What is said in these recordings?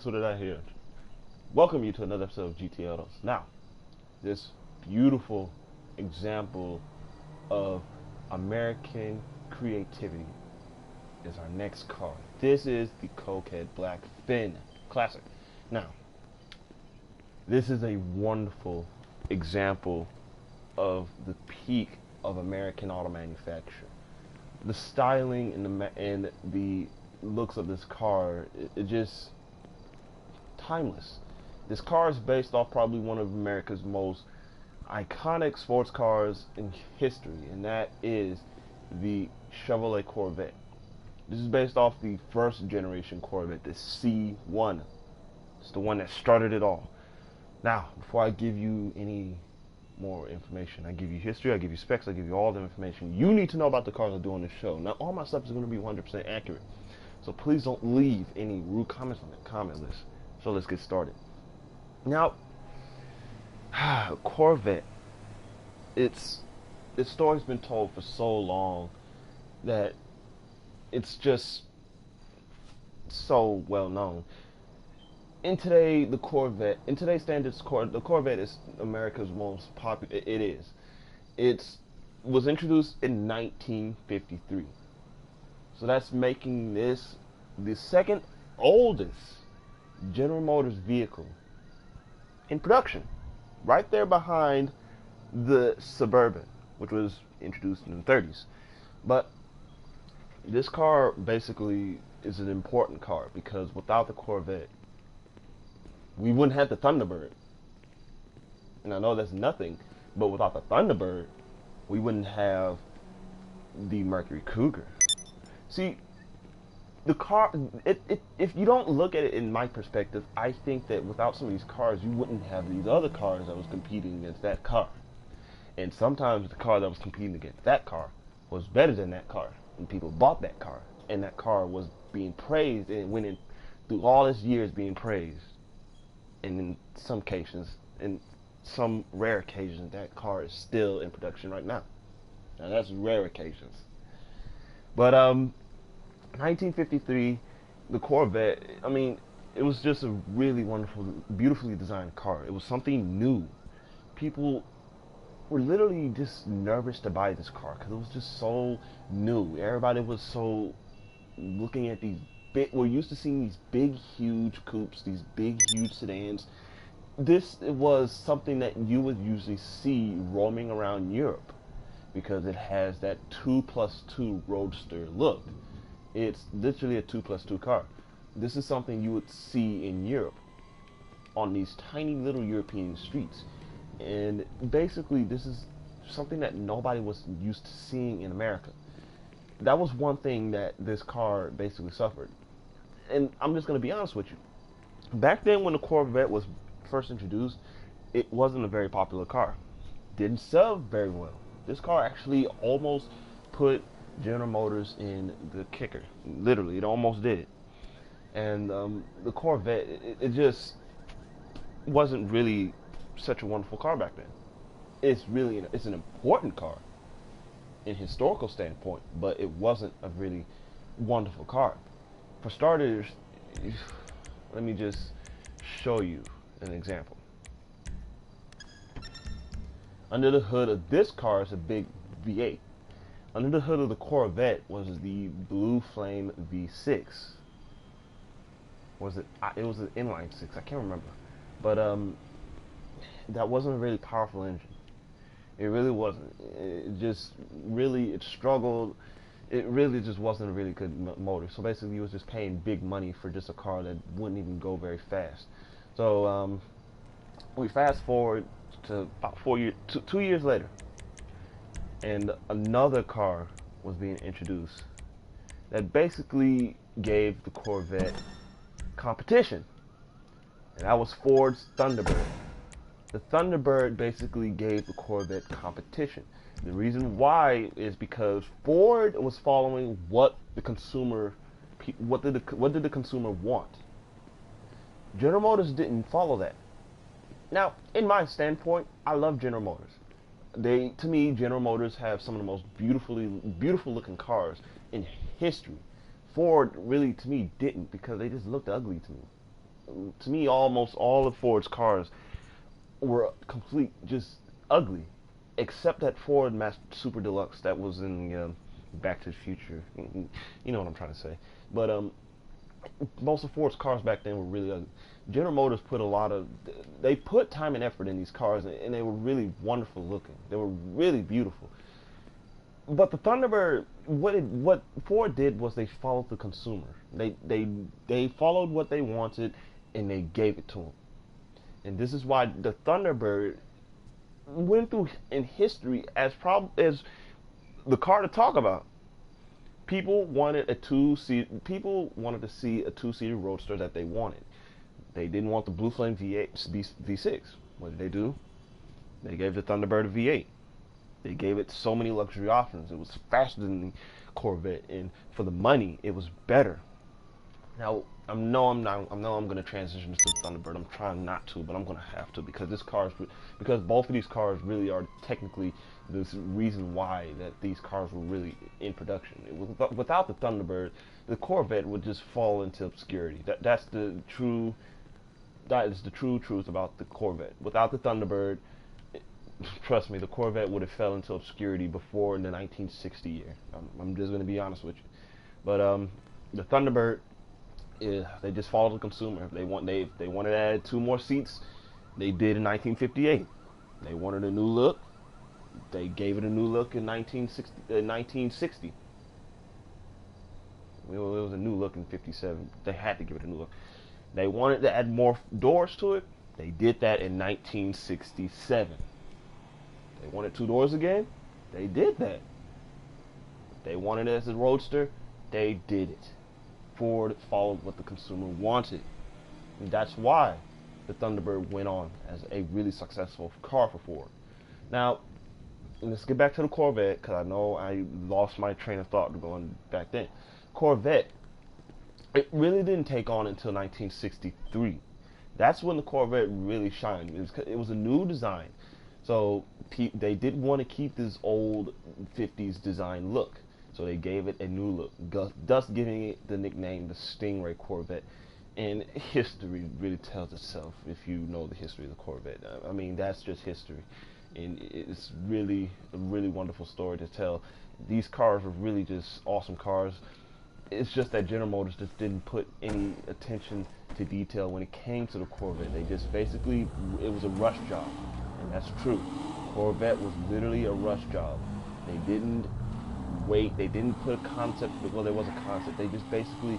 So did I hear? Welcome you to another episode of GT Autos. Now, this beautiful example of American creativity is our next car. This is the Cokehead Blackfin Classic. Now, this is a wonderful example of the peak of American auto manufacture. The styling and the looks of this car, it just timeless. This car is based off probably one of America's most iconic sports cars in history, and that is the Chevrolet Corvette. This is based off the first generation Corvette, the C1. It's the one that started it all. Now, before I give you any more information, I give you history, I give you specs, I give you all the information you need to know about the cars I do on this show. Now, all my stuff is going to be 100% accurate, so please don't leave any rude comments on the comment list. So let's get started. Now, Corvette, its story's been told for so long that it's just so well known. In today's standards, the Corvette is America's most popular. It is. It was introduced in 1953. So that's making this the second oldest General Motors vehicle in production, right there behind the Suburban, which was introduced in the 30s. But this car basically is an important car because without the Corvette, we wouldn't have the Thunderbird. And I know that's nothing, but without the Thunderbird, we wouldn't have the Mercury Cougar. See, the car, if you don't look at it in my perspective, I think that without some of these cars, you wouldn't have these other cars that was competing against that car. And sometimes the car that was competing against that car was better than that car, and people bought that car, and that car was being praised and went in through all its years being praised. And in some cases, in some rare occasions, that car is still in production right now. Now that's rare occasions. But 1953, the Corvette, I mean, it was just a really wonderful, beautifully designed car. It was something new. People were literally just nervous to buy this car because it was just so new. Everybody was so looking at these we're used to seeing these big, huge coupes, these big, huge sedans. This was something that you would usually see roaming around Europe because it has that 2+2 roadster look. It's literally a 2+2 car. This is something you would see in Europe on these tiny little European streets. And basically, this is something that nobody was used to seeing in America. That was one thing that this car basically suffered. And I'm just going to be honest with you. Back then when the Corvette was first introduced, it wasn't a very popular car. Didn't sell very well. This car actually almost put General Motors in the kicker. Literally, it almost did. And the Corvette, it just wasn't really such a wonderful car back then. It's an important car in historical standpoint, but it wasn't a really wonderful car. For starters, let me just show you an example. Under the hood of this car is a big V8. Under the hood of the Corvette was the Blue Flame V6. Was it? It was an inline six. I can't remember, but that wasn't a really powerful engine. It really wasn't. It struggled. It really just wasn't a really good motor. So basically, you was just paying big money for just a car that wouldn't even go very fast. So we fast forward to about 2 years later, and another car was being introduced that basically gave the Corvette competition, and that was Ford's Thunderbird. The Thunderbird basically gave the Corvette competition. The reason why is because Ford was following what did the consumer want. General Motors didn't follow that. Now, in my standpoint, I love General Motors. To me, General Motors have some of the most beautiful looking cars in history. Ford really, to me, didn't because they just looked ugly to me. To me, almost all of Ford's cars were complete just ugly, except that Ford Super Deluxe that was in Back to the Future. You know what I'm trying to say. But most of Ford's cars back then were really ugly. General Motors put a lot of they put time and effort in these cars, and they were really wonderful looking. They were really beautiful. But the Thunderbird, what Ford did was they followed the consumer. They followed what they wanted, and they gave it to them. And this is why the Thunderbird went through in history as the car to talk about. People wanted People wanted to see a two-seater roadster that they wanted. They didn't want the Blue Flame V8 V6. What did they do? They gave the Thunderbird a V8. They gave it so many luxury options. It was faster than the Corvette, and for the money, it was better. Now, I know I'm going to transition to the Thunderbird. I'm trying not to, but I'm going to have to because because both of these cars really are technically the reason why that these cars were really in production. Without the Thunderbird, the Corvette would just fall into obscurity. That is the true truth about the Corvette. Without the Thunderbird, trust me, the Corvette would have fell into obscurity before the 1960 year. I'm just going to be honest with you. But the Thunderbird, they just followed the consumer. They wanted to add 2 more seats. They did in 1958. They wanted a new look. They gave it a new look in 1960. It was a new look in 57. They had to give it a new look. They wanted to add more doors to it. They did that in 1967. They wanted 2 doors again. They did that. They wanted it as a roadster. They did it. Ford followed what the consumer wanted. And that's why the Thunderbird went on as a really successful car for Ford. Now, let's get back to the Corvette, because I know I lost my train of thought going back then. Corvette, it really didn't take on until 1963. That's when the Corvette really shined. It was a new design. So they didn't want to keep this old 50s design look. So they gave it a new look, thus giving it the nickname the Stingray Corvette. And history really tells itself if you know the history of the Corvette. I mean, that's just history. And it's really a really wonderful story to tell. These cars are really just awesome cars. It's just that General Motors just didn't put any attention to detail when it came to the Corvette. They just basically, it was a rush job. And that's true. Corvette was literally a rush job. They didn't wait. They didn't put a concept. Well, there was a concept. They just basically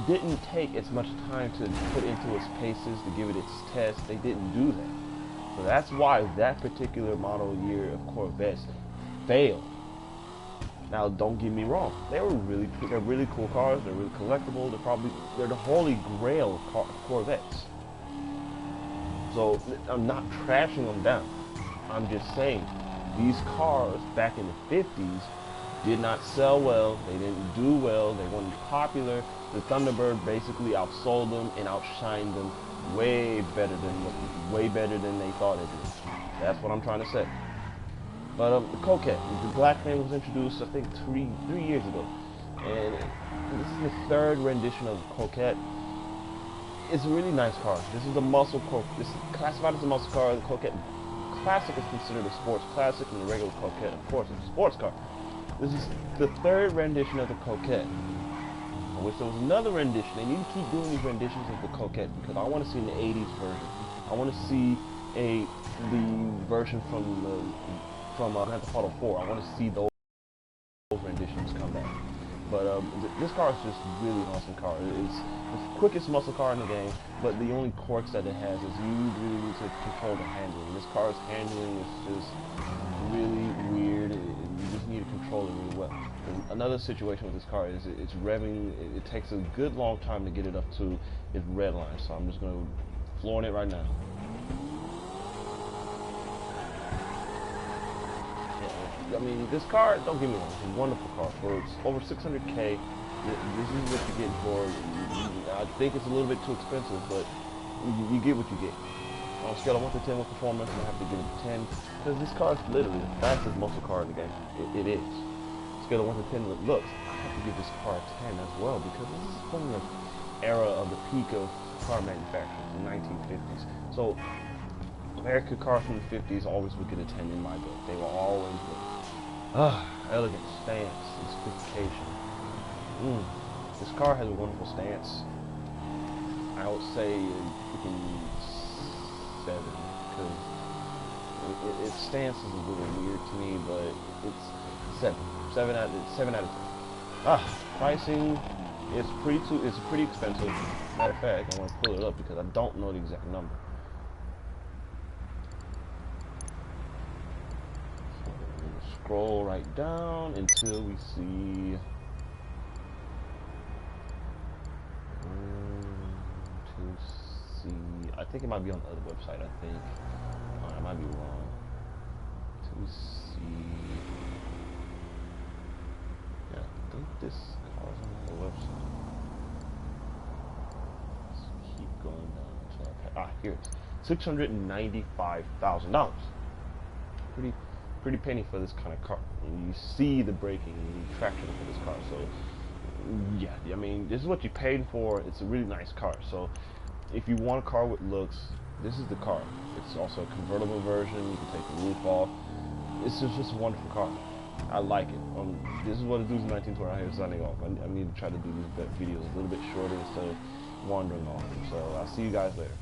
didn't take as much time to put into its paces, to give it its tests. They didn't do that. So that's why that particular model year of Corvettes failed. Now, don't get me wrong. They're really cool cars. They're really collectible. They're the holy grail of Corvettes. So I'm not trashing them down. I'm just saying these cars back in the 50s did not sell well. They didn't do well. They weren't popular. The Thunderbird basically outsold them and outshined them way better than they thought it did. That's what I'm trying to say. But the Coquette, the Blackfin was introduced, I think, three years ago, and this is the 3rd rendition of the Coquette. It's a really nice car. This is a muscle car. This is classified as a muscle car. The Coquette Classic is considered a sports classic, and the regular Coquette, of course, is a sports car. This is the 3rd rendition of the Coquette. I wish there was another rendition. They need to keep doing these renditions of the Coquette because I want to see an 80s version. I want to see the version from Grand Theft Auto 4. I want to see those renditions come back. But this car is just really an awesome car. It's the quickest muscle car in the game, but the only quirks that it has is you really need to control the handling. This car's handling is just really weird. You just need to control it really well. And another situation with this car is it's revving. It takes a good long time to get it up to its red line. So I'm just going to floor it right now. I mean, this car, don't get me wrong, it's a wonderful car. For over 600K, this is what you get for, I think it's a little bit too expensive, but you get what you get. On a scale of 1 to 10 with performance, I have to give it a 10, because this car is literally the fastest muscle car in the game. It is. Scale of 1 to 10 with looks, I have to give this car a 10 as well, because this is from the era of the peak of car manufacturers in the 1950s. So American cars from the 50s always would get a 10 in my book. They were always with elegant stance and sophistication. This car has a wonderful stance. I would say freaking 7 because its stance is a little weird to me, but it's 7. 7 out of 10. Pricing is pretty expensive. Matter of fact, I want to pull it up because I don't know the exact number. So we'll scroll right down until we see. I think it might be on the other website. I think I might be wrong. To see, yeah, I think this car's on the website. Let's keep going down until here it is. $695,000. Pretty penny for this kind of car. And you see the braking and the traction for this car. So yeah, I mean, this is what you paid for. It's a really nice car. So if you want a car with looks, this is the car. It's also a convertible version. You can take the roof off. It's just a wonderful car. I like it. This is what it does in 1920 out here signing off. I need to try to do these videos a little bit shorter instead of wandering off. So I'll see you guys later.